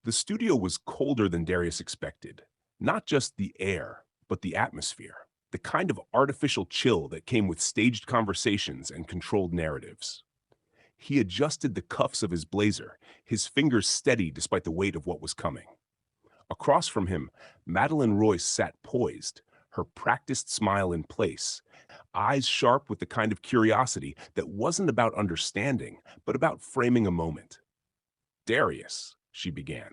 The studio was colder than Darius expected. Not just the air, but the atmosphere. The kind of artificial chill that came with staged conversations and controlled narratives. He adjusted the cuffs of his blazer, his fingers steady despite the weight of what was coming. Across from him, Madeline Royce sat poised, her practiced smile in place, eyes sharp with the kind of curiosity that wasn't about understanding, but about framing a moment. Darius, she began,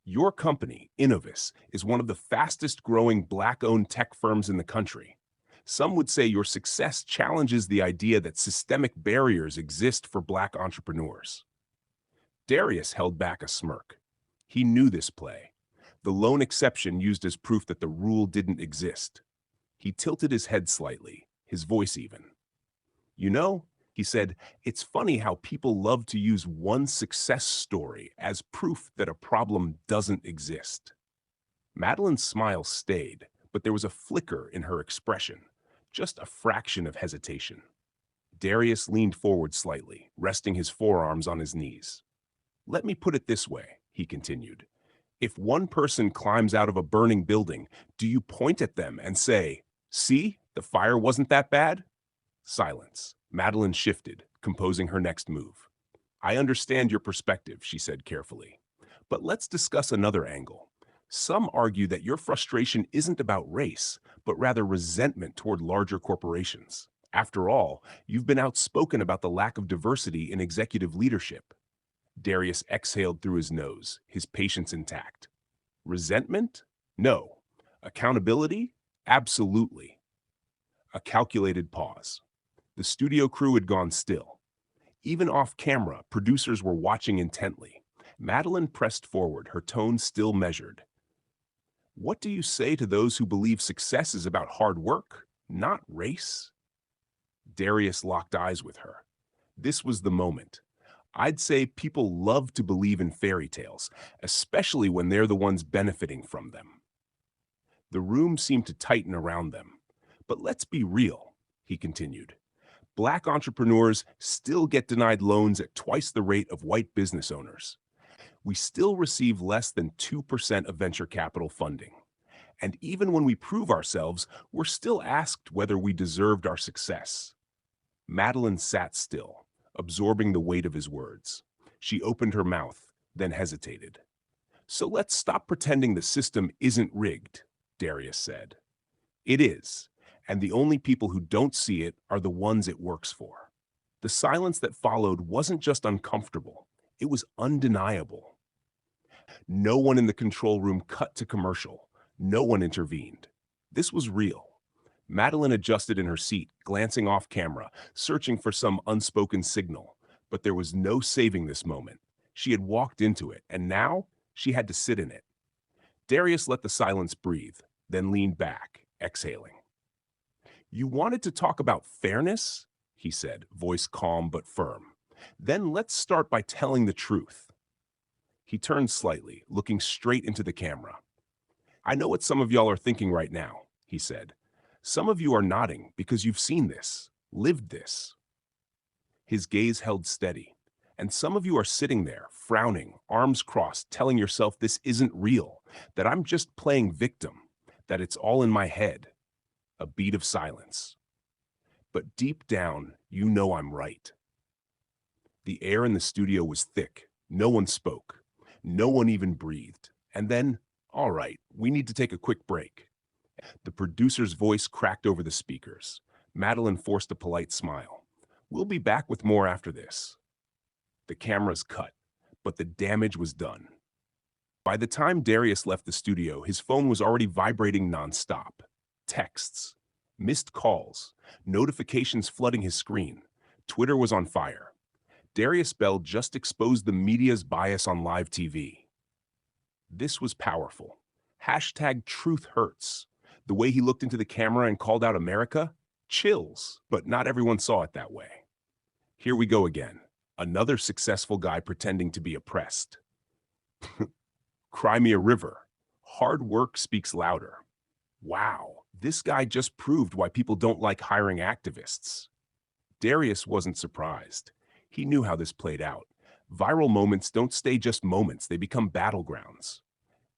your company, Innovis, is one of the fastest growing Black-owned tech firms in the country. Some would say your success challenges the idea that systemic barriers exist for Black entrepreneurs. Darius held back a smirk. He knew this play, the lone exception used as proof that the rule didn't exist. He tilted his head slightly, his voice even. You know, he said, it's funny how people love to use one success story as proof that a problem doesn't exist. Madeline's smile stayed, but there was a flicker in her expression, just a fraction of hesitation. Darius leaned forward slightly, resting his forearms on his knees. Let me put it this way, he continued. If one person climbs out of a burning building, do you point at them and say, see, the fire wasn't that bad? Silence. Madeline shifted, composing her next move. I understand your perspective, she said carefully. But let's discuss another angle. Some argue that your frustration isn't about race, but rather resentment toward larger corporations. After all, you've been outspoken about the lack of diversity in executive leadership. Darius exhaled through his nose, his patience intact. Resentment? No. Accountability? Absolutely. A calculated pause. The studio crew had gone still. Even off camera, producers were watching intently. Madeline pressed forward, her tone still measured. What do you say to those who believe success is about hard work, not race? Darius locked eyes with her. This was the moment. I'd say people love to believe in fairy tales, especially when they're the ones benefiting from them. The room seemed to tighten around them. But let's be real, he continued. Black entrepreneurs still get denied loans at twice the rate of white business owners. We still receive less than 2% of venture capital funding. And even when we prove ourselves, we're still asked whether we deserved our success. Madeline sat still, absorbing the weight of his words. She opened her mouth, then hesitated. So let's stop pretending the system isn't rigged, Darius said. It is, and the only people who don't see it are the ones it works for. The silence that followed wasn't just uncomfortable, it was undeniable. No one in the control room cut to commercial. No one intervened. This was real. Madeline adjusted in her seat, glancing off camera, searching for some unspoken signal. But there was no saving this moment. She had walked into it, and now she had to sit in it. Darius let the silence breathe, then leaned back, exhaling. You wanted to talk about fairness? He said, voice calm but firm. Then let's start by telling the truth. He turned slightly, looking straight into the camera. I know what some of y'all are thinking right now, he said. Some of you are nodding because you've seen this, lived this. His gaze held steady, and some of you are sitting there, frowning, arms crossed, telling yourself this isn't real, that I'm just playing victim, that it's all in my head. A beat of silence. But deep down, you know I'm right. The air in the studio was thick. No one spoke. No one even breathed. And then, all right, we need to take a quick break. The producer's voice cracked over the speakers. Madeline forced a polite smile. We'll be back with more after this. The cameras cut, but the damage was done. By the time Darius left the studio, his phone was already vibrating nonstop. Texts, missed calls, notifications flooding his screen. Twitter was on fire. Darius Bell just exposed the media's bias on live TV. This was powerful. Hashtag truth hurts. The way he looked into the camera and called out America? Chills. But not everyone saw it that way. Here we go again. Another successful guy pretending to be oppressed. Cry me a river. Hard work speaks louder. Wow, this guy just proved why people don't like hiring activists. Darius wasn't surprised. He knew how this played out. Viral moments don't stay just moments, they become battlegrounds.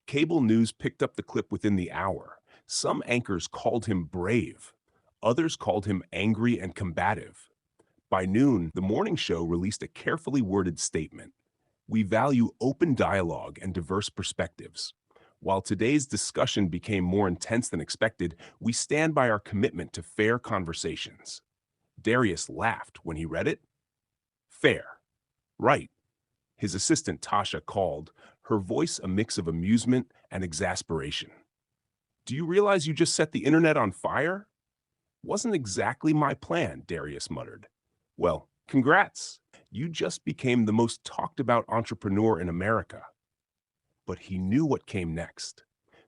Cable news picked up the clip within the hour. Some anchors called him brave. Others called him angry and combative. By noon, the morning show released a carefully worded statement. We value open dialogue and diverse perspectives. While today's discussion became more intense than expected, we stand by our commitment to fair conversations. Darius laughed when he read it. Fair. Right. His assistant Tasha called, her voice a mix of amusement and exasperation. Do you realize you just set the internet on fire? Wasn't exactly my plan, Darius muttered. Well, congrats. You just became the most talked about entrepreneur in America. But he knew what came next.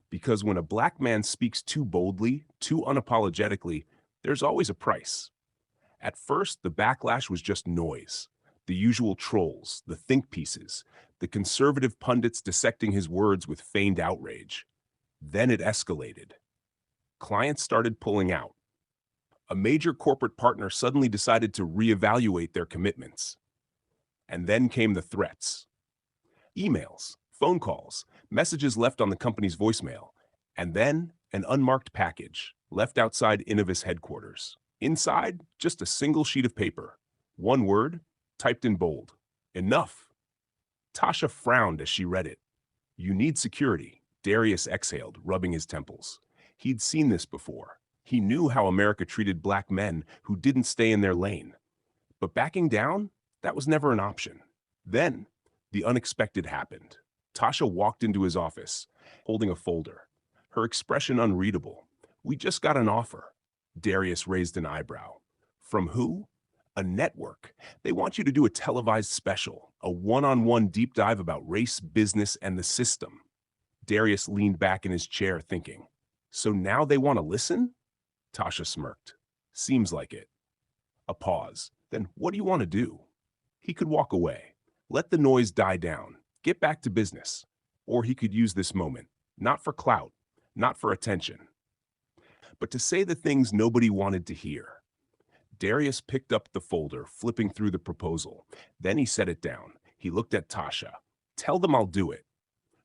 Because when a black man speaks too boldly, too unapologetically, there's always a price. At first, the backlash was just noise. The usual trolls, the think pieces, the conservative pundits dissecting his words with feigned outrage. Then it escalated. Clients started pulling out. A major corporate partner suddenly decided to reevaluate their commitments. And then came the threats. Emails, phone calls, messages left on the company's voicemail, and then an unmarked package left outside Innovis headquarters. Inside, just a single sheet of paper. One word, typed in bold. Enough. Tasha frowned as she read it. You need security, Darius exhaled, rubbing his temples. He'd seen this before. He knew how America treated black men who didn't stay in their lane. But backing down, that was never an option. Then, the unexpected happened. Tasha walked into his office, holding a folder. Her expression unreadable. We just got an offer. Darius raised an eyebrow. From who? A network. They want you to do a televised special, a one-on-one deep dive about race, business, and the system. Darius leaned back in his chair, thinking. So now they want to listen? Tasha smirked. Seems like it. A pause. Then what do you want to do? He could walk away. Let the noise die down. Get back to business. Or he could use this moment, not for clout, not for attention, but to say the things nobody wanted to hear. Darius picked up the folder, flipping through the proposal. Then he set it down. He looked at Tasha. Tell them I'll do it.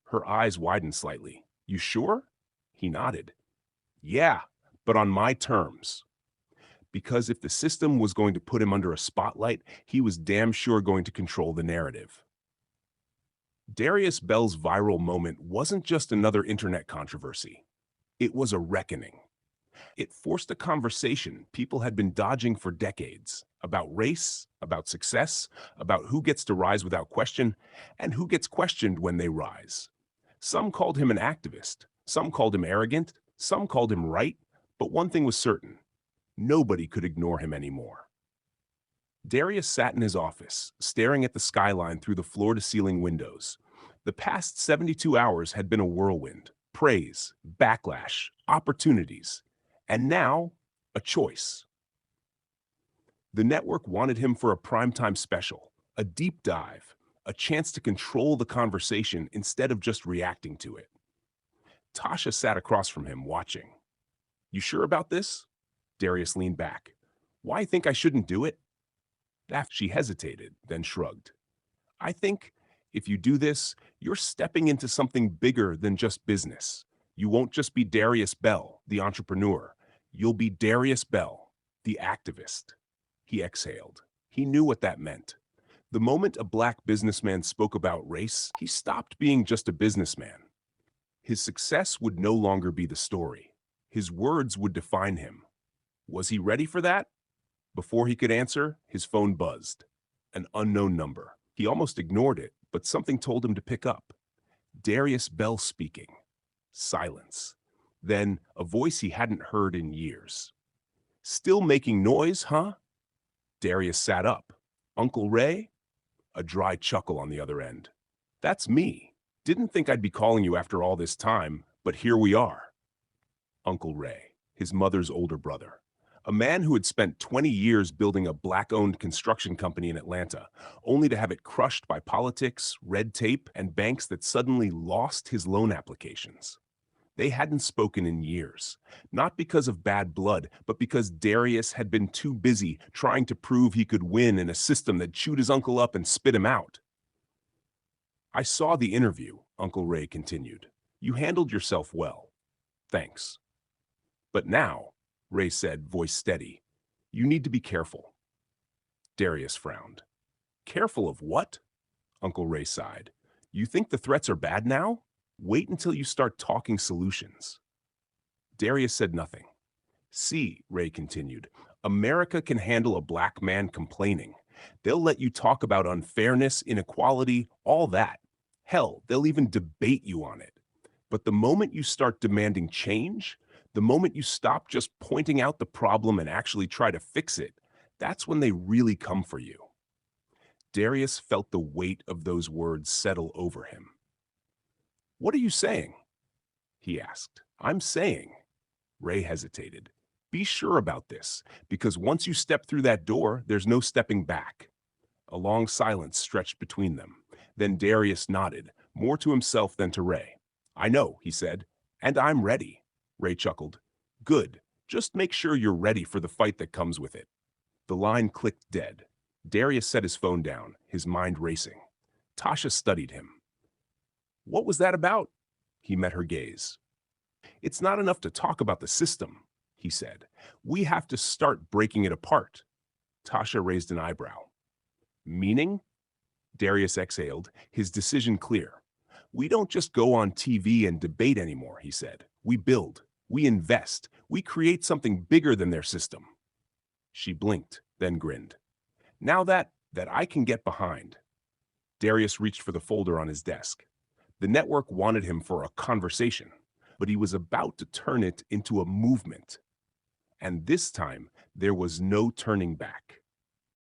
Her eyes widened slightly. You sure? He nodded. Yeah, but on my terms. Because if the system was going to put him under a spotlight, he was damn sure going to control the narrative. Darius Bell's viral moment wasn't just another internet controversy. It was a reckoning. It forced a conversation people had been dodging for decades about race, about success, about who gets to rise without question, and who gets questioned when they rise. Some called him an activist, some called him arrogant, some called him right, but one thing was certain. Nobody could ignore him anymore. Darius sat in his office, staring at the skyline through the floor-to-ceiling windows. The past 72 hours had been a whirlwind. Praise, backlash, opportunities, and now, a choice. The network wanted him for a primetime special, a deep dive, a chance to control the conversation instead of just reacting to it. Tasha sat across from him, watching. You sure about this? Darius leaned back. Why think I shouldn't do it? She hesitated, then shrugged. I think if you do this, you're stepping into something bigger than just business. You won't just be Darius Bell, the entrepreneur. You'll be Darius Bell, the activist. He exhaled. He knew what that meant. The moment a black businessman spoke about race, he stopped being just a businessman. His success would no longer be the story. His words would define him. Was he ready for that? Before he could answer, his phone buzzed. An unknown number. He almost ignored it, but something told him to pick up. Darius Bell speaking. Silence. Then a voice he hadn't heard in years. Still making noise, huh? Darius sat up. Uncle Ray? A dry chuckle on the other end. That's me. Didn't think I'd be calling you after all this time, but here we are. Uncle Ray, his mother's older brother. A man who had spent 20 years building a black-owned construction company in Atlanta, only to have it crushed by politics, red tape, and banks that suddenly lost his loan applications. They hadn't spoken in years, not because of bad blood, but because Darius had been too busy trying to prove he could win in a system that chewed his uncle up and spit him out. I saw the interview, Uncle Ray continued. You handled yourself well. Thanks. But now, Ray said, voice steady, you need to be careful. Darius frowned. Careful of what? Uncle Ray sighed. You think the threats are bad now? Wait until you start talking solutions. Darius said nothing. See, Ray continued, America can handle a black man complaining. They'll let you talk about unfairness, inequality, all that. Hell, they'll even debate you on it. But the moment you start demanding change, the moment you stop just pointing out the problem and actually try to fix it, that's when they really come for you. Darius felt the weight of those words settle over him. What are you saying? He asked. I'm saying. Ray hesitated. Be sure about this, because once you step through that door, there's no stepping back. A long silence stretched between them. Then Darius nodded, more to himself than to Ray. I know, he said, and I'm ready. Ray chuckled. Good. Just make sure you're ready for the fight that comes with it. The line clicked dead. Darius set his phone down, his mind racing. Tasha studied him. What was that about? He met her gaze. It's not enough to talk about the system, he said. We have to start breaking it apart. Tasha raised an eyebrow. Meaning? Darius exhaled, his decision clear. We don't just go on TV and debate anymore, he said. We build, we invest, we create something bigger than their system. She blinked, then grinned. Now that I can get behind. Darius reached for the folder on his desk. The network wanted him for a conversation, but he was about to turn it into a movement. And this time, there was no turning back.